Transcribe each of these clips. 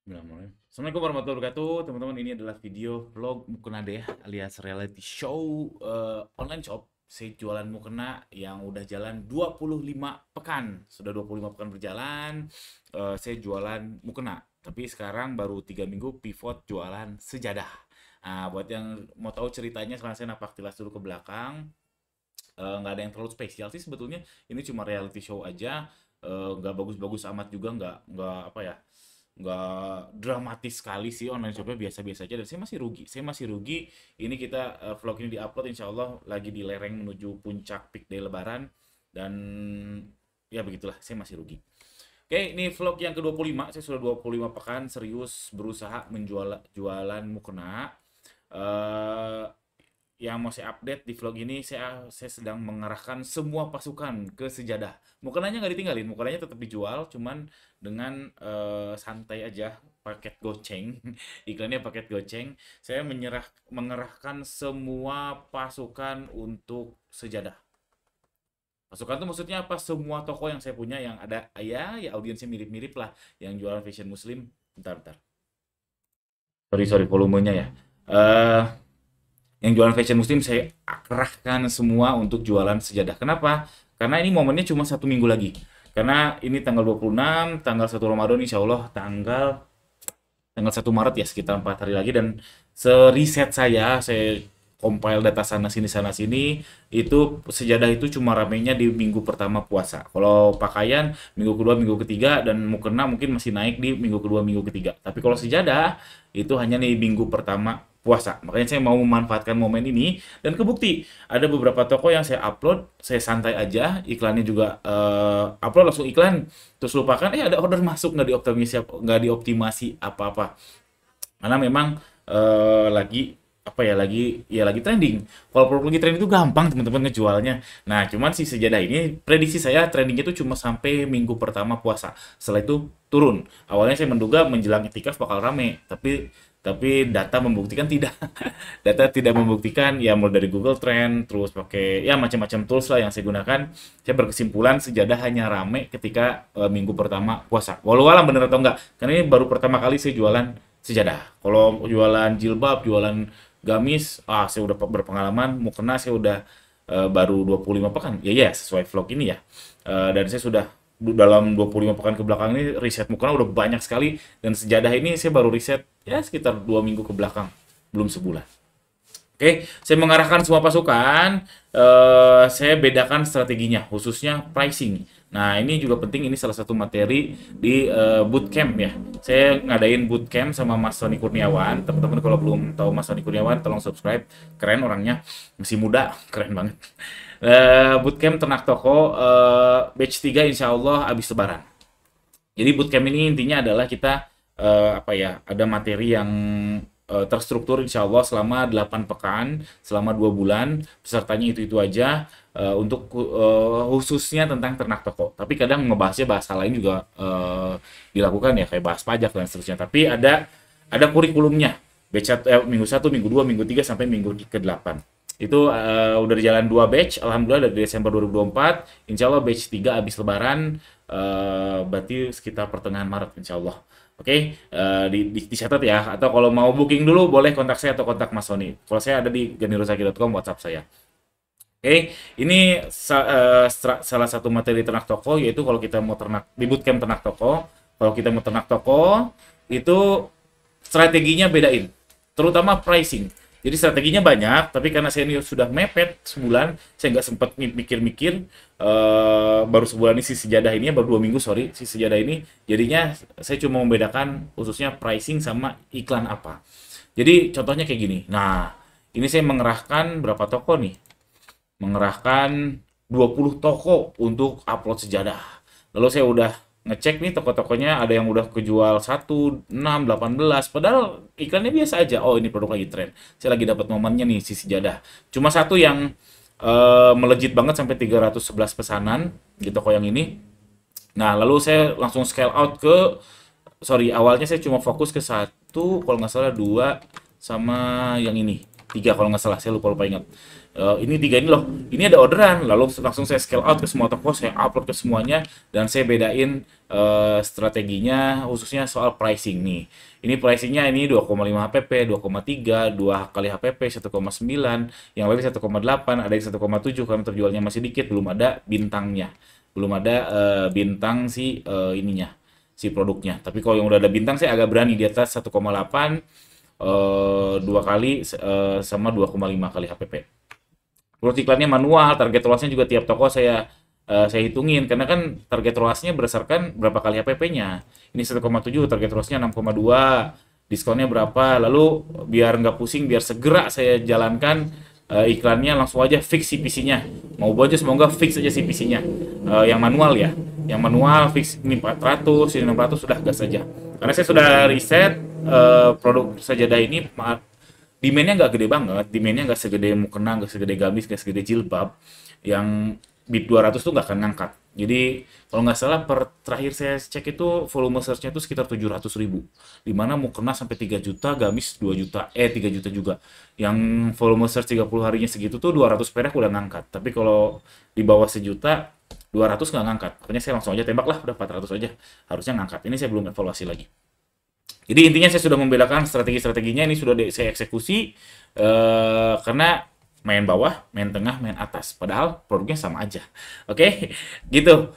Assalamualaikum warahmatullahi wabarakatuh, teman-teman. Ini adalah video vlog mukena deh alias reality show online shop. Saya jualan mukena yang udah jalan 25 pekan. Sudah 25 pekan berjalan, saya jualan mukena. Tapi sekarang baru 3 minggu pivot jualan sejadah. Nah, buat yang mau tahu ceritanya, sekarang saya napak tilas dulu ke belakang. Nggak ada yang terlalu spesial sih sebetulnya. Ini cuma reality show aja. Nggak bagus-bagus amat juga, nggak apa ya, nggak dramatis sekali sih. Online shopnya biasa-biasa aja, dan saya masih rugi. Ini kita vlog ini diupload insya Allah lagi di lereng menuju puncak peak day lebaran, dan ya begitulah, saya masih rugi. Oke, ini vlog yang ke-25. Saya sudah 25 pekan serius berusaha menjual jualan mukena. eh yang mau saya update di vlog ini, saya sedang mengerahkan semua pasukan ke sejadah. Mukenanya nggak ditinggalin, mukenanya tetap dijual, cuman dengan santai aja, paket goceng. Iklannya paket goceng. Saya mengerahkan semua pasukan untuk sejadah. Pasukan tuh maksudnya apa? Semua toko yang saya punya yang ada, ya audiensnya mirip-mirip lah, yang jualan fashion muslim. Bentar, bentar. Sorry, volumenya ya. Eh yang jualan fashion muslim saya kerahkan semua untuk jualan sejadah. Kenapa? Karena ini momennya cuma 1 minggu lagi. Karena ini tanggal 26, tanggal 1 Ramadan, insya Allah tanggal tanggal 1 Maret ya, sekitar 4 hari lagi. Dan seriset saya compile data sana sini, itu sejadah itu cuma ramenya di minggu pertama puasa. Kalau pakaian minggu kedua, minggu ketiga, dan mukena mungkin masih naik di minggu kedua, minggu ketiga. Tapi kalau sejadah itu hanya di minggu pertama puasa. Makanya saya mau memanfaatkan momen ini, dan kebukti ada beberapa toko yang saya upload, saya santai aja, iklannya juga upload langsung iklan, terus lupakan ada order masuk, nggak dioptimasi apa-apa. Karena memang lagi apa ya, lagi trending. Kalau produk lagi trending itu gampang teman-teman ngejualnya. Nah, cuman si sejadah ini prediksi saya trendingnya itu cuma sampai minggu pertama puasa. Setelah itu turun. Awalnya saya menduga menjelang iktikaf bakal rame, tapi data membuktikan tidak. Data tidak membuktikan, ya mulai dari Google Trend, terus pakai ya macam-macam tools lah yang saya gunakan. Saya berkesimpulan sejadah hanya rame ketika minggu pertama puasa. Walau alam bener atau enggak, karena ini baru pertama kali saya jualan sejadah. Kalau jualan jilbab, jualan gamis, saya udah berpengalaman. Mukena saya udah baru 25 pekan. Ya, sesuai vlog ini ya. Dan saya sudah dalam 25 pekan ke belakang ini riset mukena udah banyak sekali, dan sejadah ini saya baru riset ya sekitar 2 minggu ke belakang, belum sebulan. Oke, saya mengarahkan semua pasukan, saya bedakan strateginya, khususnya pricing. Nah, ini juga penting, ini salah satu materi di bootcamp ya. Saya ngadain bootcamp sama Mas Sony Kurniawan. Teman-teman kalau belum tahu Mas Sony Kurniawan, tolong subscribe. Keren orangnya, masih muda, keren banget. Bootcamp Ternak Toko, batch 3 insya Allah habis lebaran. Jadi bootcamp ini intinya adalah kita apa ya, ada materi yang terstruktur insya Allah selama 8 pekan, selama 2 bulan, pesertanya itu aja, untuk khususnya tentang ternak toko. Tapi kadang ngebahasnya bahasa lain juga dilakukan ya, kayak bahas pajak dan seterusnya. Tapi ada kurikulumnya. Minggu 1, minggu 2, minggu 3 sampai minggu ke-8. Itu udah jalan 2 batch, alhamdulillah dari Desember 2024. Insya Allah batch 3 habis lebaran, berarti sekitar pertengahan Maret insya Allah. Oke, dicatat ya. Atau kalau mau booking dulu boleh kontak saya atau kontak Mas Sony. Kalau saya ada di ganirozaki.com, WhatsApp saya. Oke, ini salah satu materi ternak toko, yaitu kalau kita mau ternak di bootcamp ternak toko, kalau kita mau ternak toko itu strateginya bedain, terutama pricing. Jadi strateginya banyak, tapi karena saya ini sudah mepet sebulan, saya nggak sempat mikir-mikir. Baru sebulan ini si sejadah ini, baru 2 minggu, sorry, si sejadah ini. Jadinya saya cuma membedakan khususnya pricing sama iklan apa. Jadi contohnya kayak gini. Nah, ini saya mengerahkan berapa toko nih? Mengerahkan 20 toko untuk upload sejadah. Lalu saya udah ngecek nih toko-tokonya, ada yang udah kejual 1, 6, 18, padahal iklannya biasa aja. Oh, ini produk lagi tren. Saya lagi dapat momennya nih si sejadah. Cuma satu yang melejit banget sampai 311 pesanan di toko yang ini. Nah, lalu saya langsung scale out awalnya saya cuma fokus ke satu, kalau nggak salah dua, sama yang ini, tiga kalau nggak salah, saya lupa ingat. Ini tiga ini loh, ini ada orderan, lalu langsung saya scale out ke semua toko, saya upload ke semuanya, dan saya bedain strateginya khususnya soal pricing nih. Ini pricingnya ini 2,5 HPP, 2,3, 2 kali HPP, 1,9, yang lain 1,8, ada yang 1,7 karena terjualnya masih dikit, belum ada bintangnya, belum ada bintang si ininya, si produknya. Tapi kalau yang udah ada bintang saya agak berani di atas 1,8, dua kali sama 2,5 kali HPP. Terus iklannya manual, target loss-nya juga tiap toko saya hitungin karena kan target loss-nya berdasarkan berapa kali HPP-nya. Ini 1,7, target loss-nya 6,2, diskonnya berapa. Lalu biar nggak pusing, biar segera saya jalankan iklannya, langsung aja fix CPC-nya. Mau aja semoga fix aja CPC-nya. Yang manual ya. Yang manual fix ini 400, ini 600, sudah gas aja. Karena saya sudah riset produk sajadah ini demand-nya nggak gede banget, demand-nya nggak segede mukena, nggak segede gamis, nggak segede jilbab. Yang bid 200 tuh nggak akan ngangkat. Jadi kalau nggak salah terakhir saya cek itu volume search-nya itu sekitar 700.000. Dimana mukena sampai 3 juta, gamis 2 juta, 3 juta juga. Yang volume search 30 harinya segitu tuh 200 perak udah ngangkat. Tapi kalau di bawah sejuta, 200 nggak ngangkat. Makanya saya langsung aja tembak lah, udah 400 aja. Harusnya ngangkat. Ini saya belum evaluasi lagi. Jadi intinya saya sudah membedakan strategi-strateginya, ini sudah saya eksekusi karena main bawah, main tengah, main atas. Padahal produknya sama aja. Oke, gitu.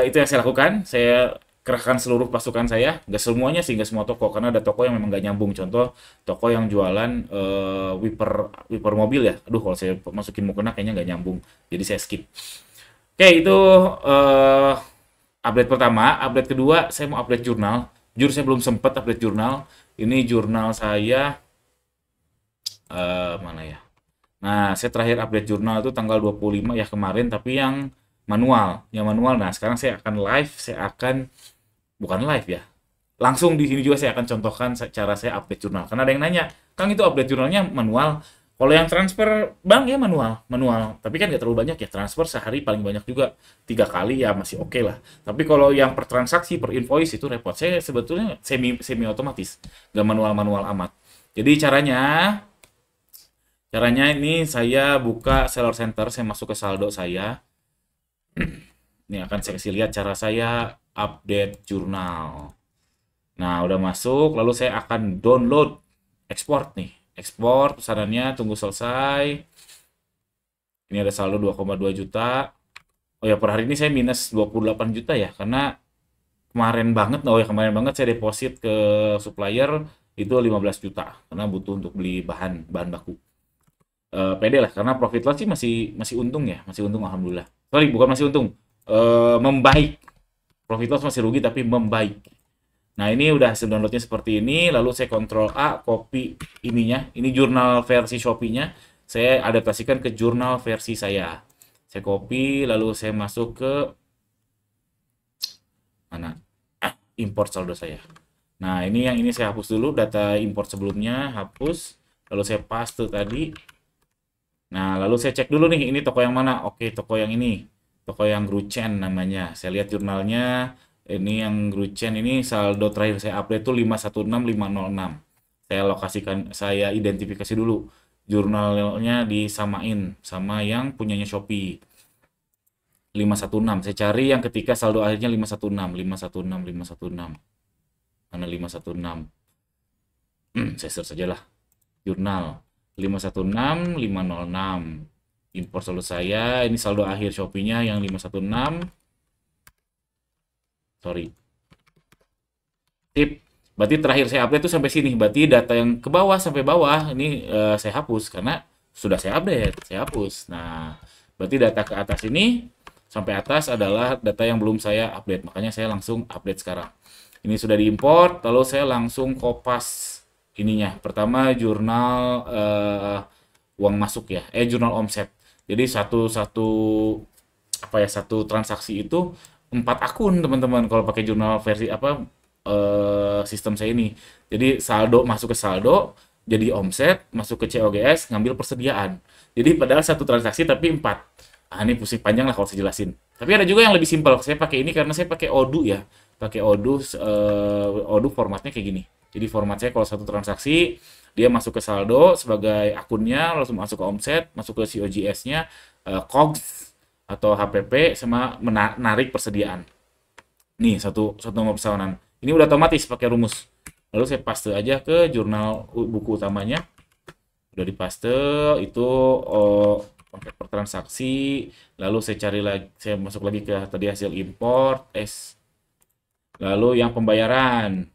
Itu yang saya lakukan. Saya kerahkan seluruh pasukan saya, nggak semuanya sih, nggak semua toko, karena ada toko yang memang nggak nyambung. Contoh, toko yang jualan wiper mobil ya. Aduh, kalau saya masukin mukena kayaknya nggak nyambung. Jadi saya skip. Oke, itu update pertama. Update kedua, saya mau update jurnal. Jujur saya belum sempat update jurnal. Ini jurnal saya mana ya? Nah, saya terakhir update jurnal itu tanggal 25 ya kemarin, tapi yang manual. Yang manual. Nah, sekarang saya akan live, bukan live ya. Langsung di sini juga saya akan contohkan cara saya update jurnal. Karena ada yang nanya, "Kang, itu update jurnalnya manual?" Kalau yang transfer bank ya manual. Tapi kan nggak terlalu banyak ya, transfer sehari paling banyak juga 3 kali ya masih oke lah. Tapi kalau yang per transaksi, per invoice itu repot. Saya sebetulnya semi otomatis, nggak manual amat. Jadi caranya ini saya buka Seller Center, saya masuk ke saldo saya. Ini akan saya kasih lihat cara saya update jurnal. Nah, udah masuk, lalu saya akan download, export nih. Ekspor pesanannya, tunggu selesai. Ini ada saldo 2,2 juta. Oh ya, per hari ini saya minus 28 juta ya, karena kemarin banget saya deposit ke supplier itu 15 juta karena butuh untuk beli bahan baku. Pede lah, karena profit loss sih masih untung ya, masih untung alhamdulillah. Sorry, bukan masih untung, membaik. Profit loss masih rugi tapi membaik. Nah, ini udah hasil downloadnya seperti ini, lalu saya Ctrl A, copy ininya. Ini jurnal versi Shopee-nya, saya adaptasikan ke jurnal versi saya. Saya copy, lalu saya masuk ke mana? Import saldo saya. Nah, ini saya hapus dulu, data import sebelumnya, hapus. Lalu saya paste tadi. Nah, lalu saya cek dulu nih, ini toko yang mana? Oke, toko yang ini. Toko yang Gruchen namanya. Saya lihat jurnalnya. Ini yang Gruchen ini saldo terakhir saya update itu 516506. Saya identifikasi dulu. Jurnalnya disamain sama yang punyanya Shopee. 516. Saya cari yang ketika saldo akhirnya 516. Mana 516? Saya search saja lah. Jurnal 516506. Import saldo saya. Ini saldo akhir Shopee-nya yang 516. Sorry. Tip. Berarti terakhir saya update itu sampai sini. Berarti data yang ke bawah sampai bawah ini saya hapus karena sudah saya update. Saya hapus. Nah, berarti data ke atas ini sampai atas adalah data yang belum saya update. Makanya saya langsung update sekarang. Ini sudah diimport, lalu saya langsung kopas ininya. Pertama jurnal uang masuk ya. Jurnal omset. Jadi satu transaksi itu 4 akun teman-teman kalau pakai jurnal versi sistem saya ini. Jadi saldo masuk ke saldo, jadi omset, masuk ke COGS, ngambil persediaan. Jadi padahal satu transaksi tapi 4. Ini pusing panjang lah kalau saya jelasin. Tapi ada juga yang lebih simpel. Saya pakai ini karena saya pakai Odoo ya. pakai Odoo. Odoo formatnya kayak gini. Jadi format saya kalau satu transaksi dia masuk ke saldo sebagai akunnya, langsung masuk ke omset, masuk ke COGS-nya, COGS atau HPP, sama menarik persediaan. Nih satu nomor pesanan. Ini udah otomatis pakai rumus. Lalu saya paste aja ke jurnal buku utamanya. Udah dipaste itu pakai per transaksi. Lalu saya cari lagi, saya masuk lagi ke tadi hasil import S. Lalu yang pembayaran.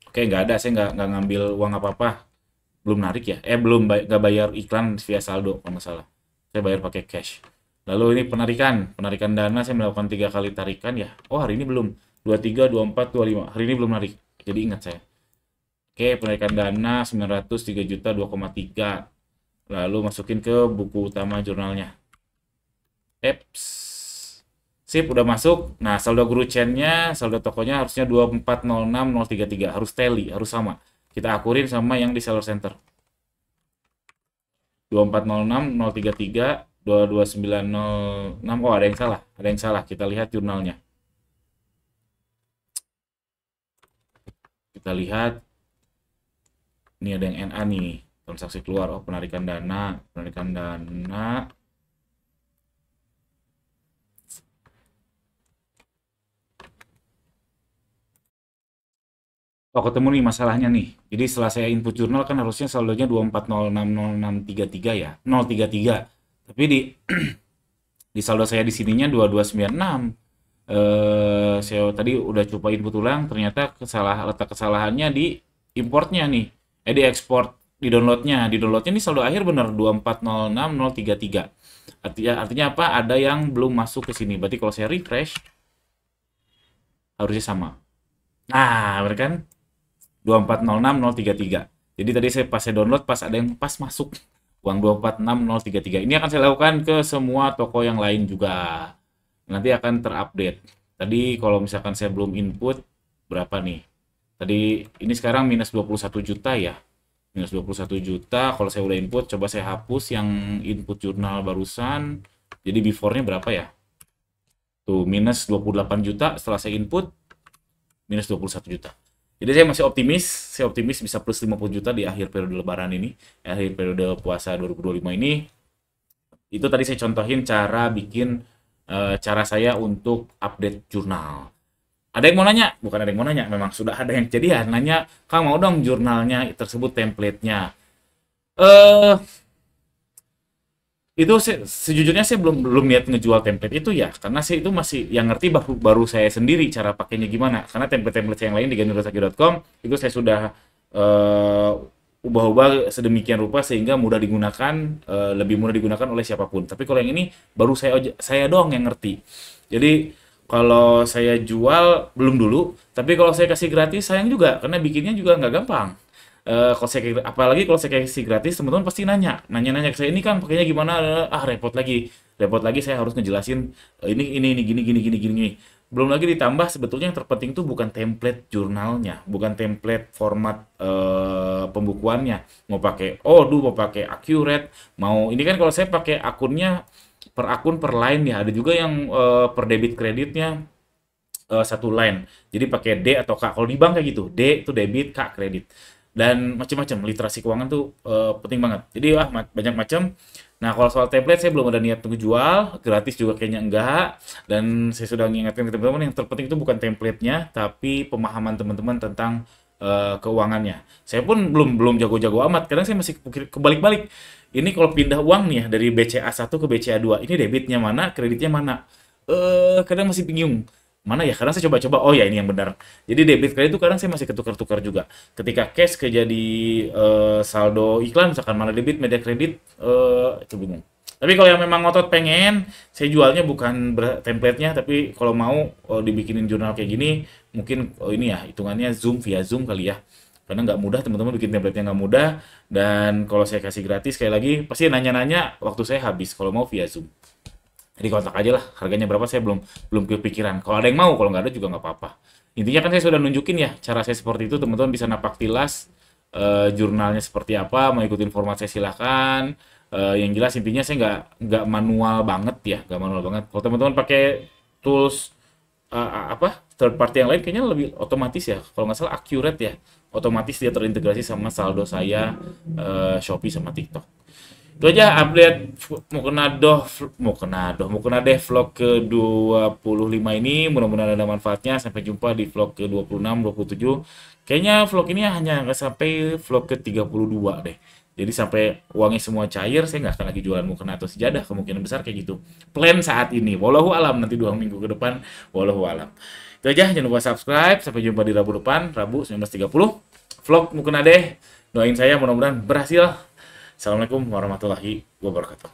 Oke, nggak ada, saya nggak ngambil uang apa-apa, belum narik ya, belum nggak bayar iklan via saldo kalau nggak salah, saya bayar pakai cash. Lalu ini penarikan dana, saya melakukan 3 kali tarikan ya. Oh, hari ini belum, 23, 24, 25, hari ini belum narik, jadi ingat saya. Oke, penarikan dana 900, 3 juta, 2,3. Lalu masukin ke buku utama jurnalnya. Eps. Sip, udah masuk. Nah, saldo guru chain-nya, saldo tokonya harusnya 2406033. Harus tally, harus sama. Kita akurin sama yang di seller center. 2406033, 22906. Oh, ada yang salah. Ada yang salah. Kita lihat jurnalnya. Kita lihat. Ini ada yang NA nih. Transaksi keluar. Oh, penarikan dana. Penarikan dana. Oh, ketemu nih masalahnya nih. Jadi setelah saya input jurnal kan harusnya saldonya 2406063 ya. 033. Tapi di saldo saya di sininya 2296. Saya tadi udah coba input ulang, ternyata letak kesalahannya di importnya nih. Di ekspor, di downloadnya. Di downloadnya ini saldo akhir bener 2406033. Artinya apa? Ada yang belum masuk ke sini. Berarti kalau saya refresh harusnya sama. Nah, bener kan? 2406033. Jadi tadi pas saya download, pas ada yang pas masuk uang 2406033. Ini akan saya lakukan ke semua toko yang lain juga. Nanti akan terupdate. Tadi kalau misalkan saya belum input, berapa nih? Tadi ini sekarang minus 21 juta ya. Minus 21 juta. Kalau saya udah input, coba saya hapus yang input jurnal barusan. Jadi before-nya berapa ya? Tuh, minus 28 juta setelah saya input, minus 21 juta. Jadi saya optimis bisa plus 50 juta di akhir periode lebaran ini, akhir periode puasa 2025 ini. Itu tadi saya contohin cara bikin, cara saya untuk update jurnal. Ada yang mau nanya? Bukan ada yang mau nanya, memang sudah ada yang jadian nanya, Kang mau dong jurnalnya tersebut template-nya. Eh, itu sejujurnya saya belum niat ngejual template itu ya, karena saya itu masih yang ngerti baru saya sendiri cara pakainya gimana, karena template-template yang lain di ganirosaki.com itu saya sudah ubah-ubah sedemikian rupa sehingga mudah digunakan, lebih mudah digunakan oleh siapapun. Tapi kalau yang ini baru saya doang yang ngerti. Jadi kalau saya jual belum dulu, tapi kalau saya kasih gratis sayang juga, karena bikinnya juga nggak gampang. Kalau apalagi kalau saya kasih gratis, teman-teman pasti nanya ke saya, ini kan pakainya gimana? Repot lagi saya harus ngejelasin, ini gini gini gini gini. Belum lagi ditambah sebetulnya yang terpenting tuh bukan template jurnalnya, bukan template format pembukuannya. Mau pakai Odoo, mau pakai Accurate, mau ini kan kalau saya pakai akunnya per akun per line ya. Ada juga yang per debit kreditnya satu line. Jadi pakai D atau K. Kalau di bank kayak gitu, D itu debit, K kredit. Dan macam-macam, literasi keuangan tuh penting banget. Jadi banyak macam. Nah, kalau soal template saya belum ada niat untuk jual, gratis juga kayaknya enggak. Dan saya sudah mengingatkan ke teman-teman, yang terpenting itu bukan template-nya, tapi pemahaman teman-teman tentang keuangannya. Saya pun belum jago-jago amat, kadang saya masih kebalik-balik. Ini kalau pindah uang nih ya dari BCA 1 ke BCA 2, ini debitnya mana, kreditnya mana? Kadang masih bingung. Mana ya? Kadang saya coba-coba, oh ya ini yang benar. Jadi debit kredit itu kadang saya masih ketukar-tukar juga. Ketika cash ke jadi saldo iklan, misalkan mana debit, media kredit, itu bingung. Tapi kalau yang memang ngotot pengen, saya jualnya bukan template-nya, tapi kalau mau dibikinin jurnal kayak gini, mungkin ini ya, hitungannya via Zoom kali ya. Karena nggak mudah, teman-teman bikin template-nya nggak mudah, dan kalau saya kasih gratis, sekali lagi, pasti nanya-nanya, waktu saya habis, kalau mau via Zoom. Jadi kontak aja lah, harganya berapa saya belum kepikiran. Kalau ada yang mau, kalau nggak ada juga nggak apa-apa. Intinya kan saya sudah nunjukin ya, cara saya seperti itu, teman-teman bisa napak tilas jurnalnya seperti apa, mau ikutin format saya silahkan. Yang jelas intinya saya nggak manual banget ya, nggak manual banget. Kalau teman-teman pakai tools apa third party yang lain kayaknya lebih otomatis ya. Kalau nggak salah Accurate ya, otomatis dia terintegrasi sama saldo saya, Shopee sama TikTok. Itu aja update mau kena deh vlog ke 25 ini. Mudah-mudahan ada manfaatnya. Sampai jumpa di vlog ke 26, 27. Kayaknya vlog ini hanya nggak sampai vlog ke 32 deh. Jadi sampai uangnya semua cair, saya nggak akan lagi jualan mukena atau sejadah. Kemungkinan besar kayak gitu. Plan saat ini. Wallahu alam, nanti 2 minggu ke depan. Wallahu alam. Itu aja, jangan lupa subscribe. Sampai jumpa di Rabu depan, Rabu 19.30. Vlog mukena deh. Doain saya mudah-mudahan berhasil. Assalamualaikum warahmatullahi wabarakatuh.